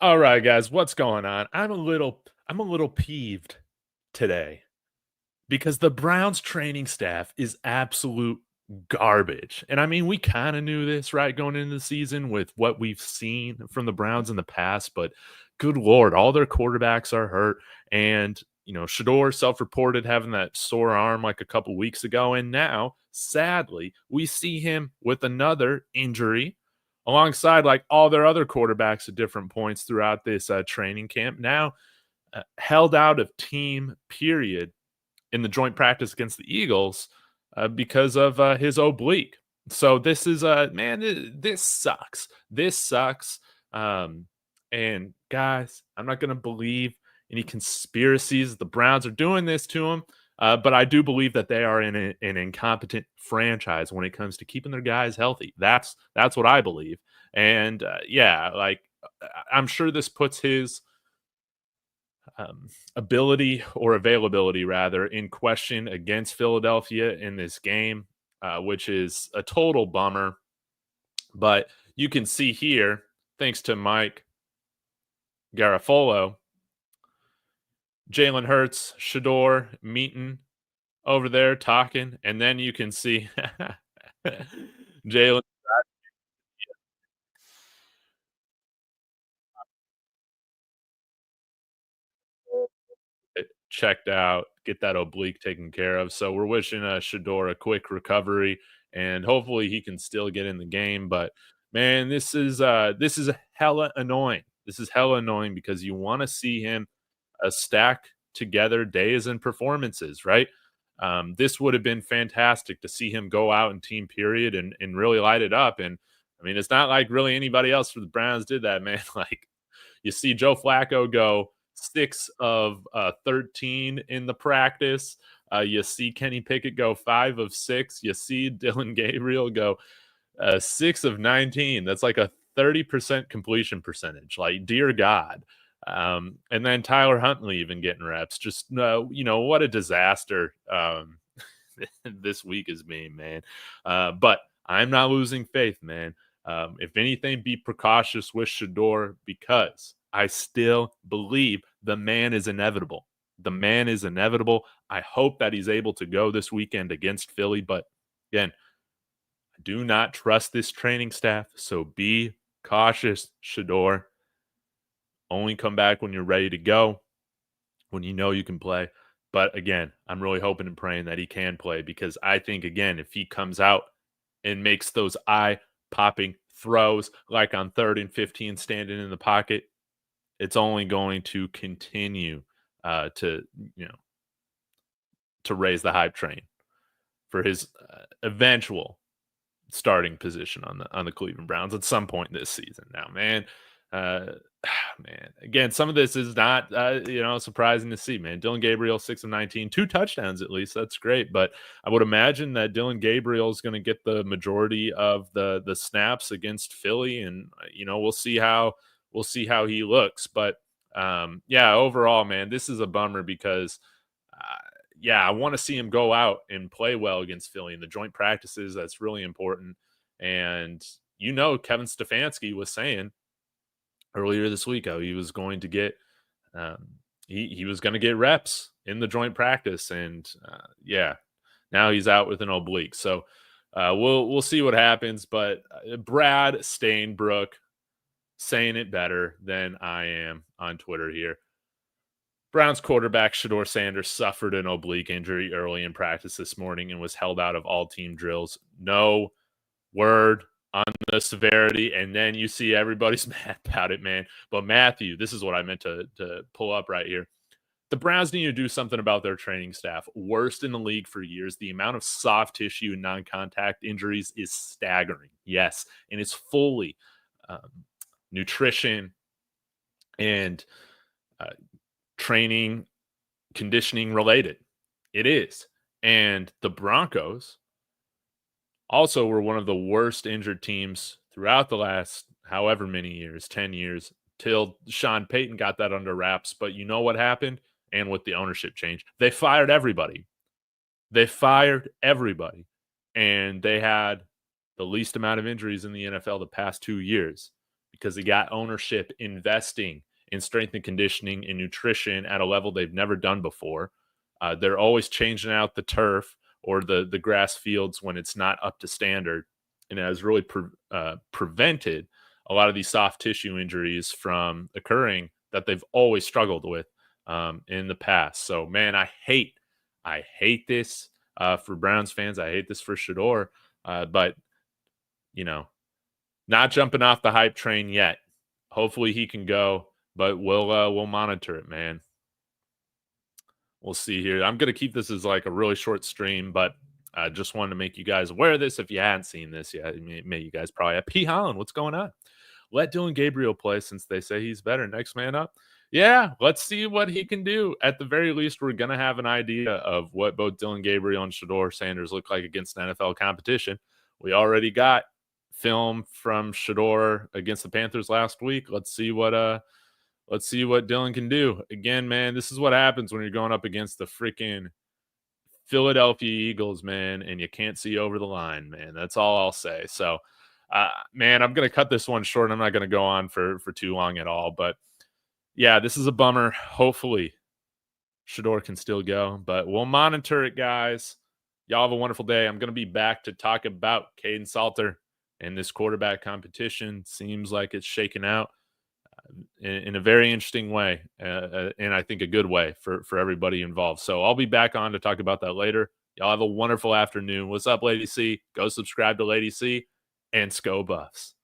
All right, guys, what's going on? I'm a little peeved today because the Browns training staff is absolute garbage. And I mean, we kind of knew this, right, going into the season with what we've seen from the Browns in the past, but good lord, all their quarterbacks are hurt. And Shedeur self-reported having that sore arm like a couple weeks ago, and now sadly we see him with another injury alongside like all their other quarterbacks at different points throughout this training camp. Now held out of team period in the joint practice against the Eagles because of his oblique. So this is man, this sucks. This sucks. Um, and guys, I'm not gonna believe any conspiracies. The Browns are doing this to him. But I do believe that they are in an incompetent franchise when it comes to keeping their guys healthy. That's what I believe. And yeah, like I'm sure this puts his ability or availability rather in question against Philadelphia in this game, which is a total bummer. But you can see here, thanks to Mike Garafolo, Jalen Hurts, Shedeur, Meaton over there talking, and then you can see Jalen checked out, get that oblique taken care of. So we're wishing Shedeur a quick recovery, and hopefully he can still get in the game. But man, this is hella annoying. This is hella annoying because you want to see him stack together days and performances, right? This would have been fantastic to see him go out in team period and really light it up. And I mean, it's not like really anybody else for the Browns did that, man. Like you see Joe Flacco go 6 of 13 in the practice. You see Kenny Pickett go 5 of 6. You see Dillon Gabriel go 6 of 19. That's like a 30% completion percentage. Like, dear God. And then Tyler Huntley even getting reps. Just, what a disaster this week has been, man. But I'm not losing faith, man. If anything, be precautious with Shedeur because I still believe the man is inevitable. The man is inevitable. I hope that he's able to go this weekend against Philly. But again, I do not trust this training staff. So be cautious, Shedeur. Only come back when you're ready to go, when you know you can play. But again, I'm really hoping and praying that he can play because I think, again, if he comes out and makes those eye popping throws like on 3rd and 15 standing in the pocket, it's only going to continue to, you know, to raise the hype train for his eventual starting position on the Cleveland Browns at some point this season. Now, man, uh, man, again, some of this is not surprising to see. Man, Dillon Gabriel 6 of 19, 2 touchdowns at least. That's great, but I would imagine that Dillon Gabriel is going to get the majority of the snaps against Philly, and we'll see how he looks. But yeah, overall, man, this is a bummer because. Yeah, I want to see him go out and play well against Philly in the joint practices. That's really important. And Kevin Stefanski was saying earlier this week how he was going to get he was going to get reps in the joint practice, and yeah, now he's out with an oblique. So we'll see what happens. But Brad Stainbrook saying it better than I am on Twitter here. Browns quarterback Shedeur Sanders suffered an oblique injury early in practice this morning and was held out of all team drills. No word on the severity, and then you see everybody's mad about it, man. But Matthew, this is what I meant to pull up right here. The Browns need to do something about their training staff. Worst in the league for years. The amount of soft tissue and non-contact injuries is staggering. Yes, and it's fully nutrition and training, conditioning related. It is. And the Broncos also were one of the worst injured teams throughout the last however many years, 10 years, till Sean Payton got that under wraps. But you know what happened? And with the ownership change, they fired everybody. They fired everybody. And they had the least amount of injuries in the NFL the past 2 years because he got ownership investing in strength and conditioning and nutrition at a level they've never done before. They're always changing out the turf or the grass fields when it's not up to standard, and it has really prevented a lot of these soft tissue injuries from occurring that they've always struggled with in the past. So, man, I hate this for Browns fans. I hate this for Shedeur, but you know, not jumping off the hype train yet. Hopefully he can go, but we'll monitor it, man. We'll see here. I'm gonna keep this as like a really short stream, but I just wanted to make you guys aware of this if you hadn't seen this yet. You guys probably have P. Holland, what's going on? Let Dillon Gabriel play since they say he's better. Next man up. Yeah, let's see what he can do. At the very least, we're going to have an idea of what both Dillon Gabriel and Shedeur Sanders look like against an NFL competition. We already got film from Shedeur against the Panthers last week. Let's see what Dillon can do. Again, man, this is what happens when you're going up against the freaking Philadelphia Eagles, man, and you can't see over the line, man. That's all I'll say. So, man, I'm going to cut this one short. I'm not going to go on for too long at all, but yeah, this is a bummer. Hopefully Shedeur can still go, but we'll monitor it, guys. Y'all have a wonderful day. I'm going to be back to talk about Caden Salter and this quarterback competition. Seems like it's shaken out in a very interesting way, and I think a good way for everybody involved. So I'll be back on to talk about that later. Y'all have a wonderful afternoon. What's up, Lady C? Go subscribe to Lady C and Sco Buffs.